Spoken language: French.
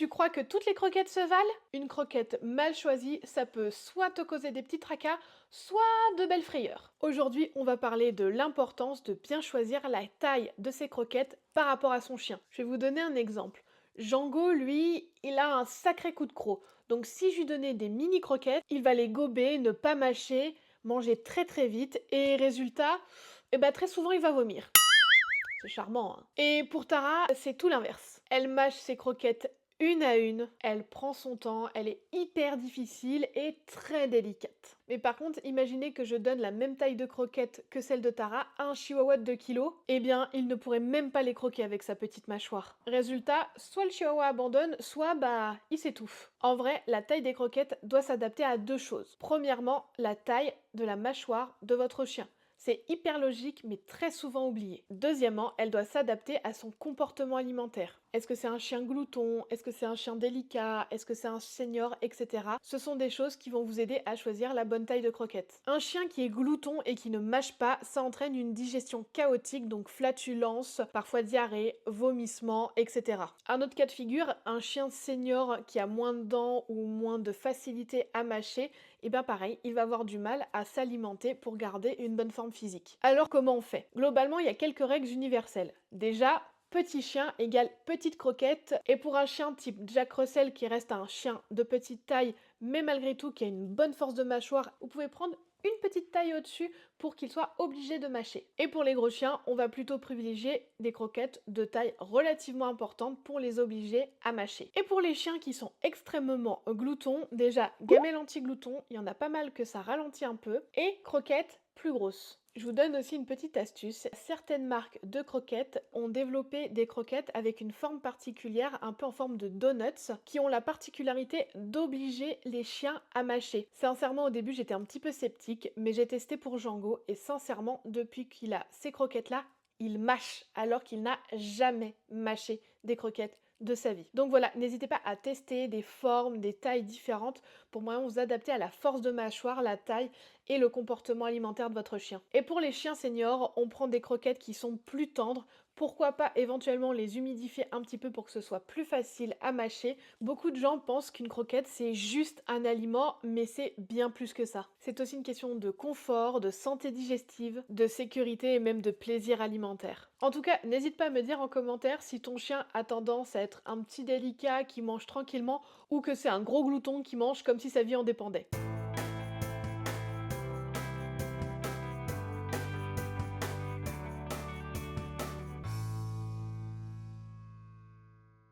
Tu crois que toutes les croquettes se valent? Une croquette mal choisie, ça peut soit te causer des petits tracas, soit de belles frayeurs. Aujourd'hui, on va parler de l'importance de bien choisir la taille de ses croquettes par rapport à son chien. Je vais vous donner un exemple. Django, lui, il a un sacré coup de croc. Donc si je lui donnais des mini croquettes, il va les gober, ne pas mâcher, manger très très vite et résultat, très souvent il va vomir. C'est charmant, hein. Et pour Tara, c'est tout l'inverse. Elle mâche ses croquettes une à une, elle prend son temps, elle est hyper difficile et très délicate. Mais par contre, imaginez que je donne la même taille de croquettes que celle de Tara à un chihuahua de 2 kilos, eh bien, il ne pourrait même pas les croquer avec sa petite mâchoire. Résultat, soit le chihuahua abandonne, soit il s'étouffe. En vrai, la taille des croquettes doit s'adapter à deux choses. Premièrement, la taille de la mâchoire de votre chien. C'est hyper logique, mais très souvent oublié. Deuxièmement, elle doit s'adapter à son comportement alimentaire. Est-ce que c'est un chien glouton? Est-ce que c'est un chien délicat? Est-ce que c'est un senior? Etc. Ce sont des choses qui vont vous aider à choisir la bonne taille de croquette. Un chien qui est glouton et qui ne mâche pas, ça entraîne une digestion chaotique, donc flatulence, parfois diarrhée, vomissement, etc. Un autre cas de figure, un chien senior qui a moins de dents ou moins de facilité à mâcher, et bien pareil, il va avoir du mal à s'alimenter pour garder une bonne forme physique. Alors comment on fait? Globalement, il y a quelques règles universelles. Déjà, petit chien égale petite croquette, et pour un chien type Jack Russell qui reste un chien de petite taille, mais malgré tout qui a une bonne force de mâchoire, vous pouvez prendre une petite taille au-dessus pour qu'il soit obligé de mâcher. Et pour les gros chiens, on va plutôt privilégier des croquettes de taille relativement importante pour les obliger à mâcher. Et pour les chiens qui sont extrêmement gloutons, déjà gamelle anti-glouton, il y en a pas mal que ça ralentit un peu, et croquettes plus grosses. Je vous donne aussi une petite astuce. Certaines marques de croquettes ont développé des croquettes avec une forme particulière, un peu en forme de donuts, qui ont la particularité d'obliger les chiens à mâcher. Sincèrement, au début, j'étais un petit peu sceptique, mais j'ai testé pour Django et sincèrement, depuis qu'il a ces croquettes-là, il mâche alors qu'il n'a jamais mâché des croquettes de sa vie. Donc voilà, n'hésitez pas à tester des formes, des tailles différentes pour vraiment vous adapter à la force de mâchoire, la taille et le comportement alimentaire de votre chien. Et pour les chiens seniors, on prend des croquettes qui sont plus tendres. Pourquoi pas éventuellement les humidifier un petit peu pour que ce soit plus facile à mâcher. Beaucoup de gens pensent qu'une croquette c'est juste un aliment, mais c'est bien plus que ça. C'est aussi une question de confort, de santé digestive, de sécurité et même de plaisir alimentaire. En tout cas, n'hésite pas à me dire en commentaire si ton chien a tendance à être un petit délicat qui mange tranquillement ou que c'est un gros glouton qui mange comme si sa vie en dépendait.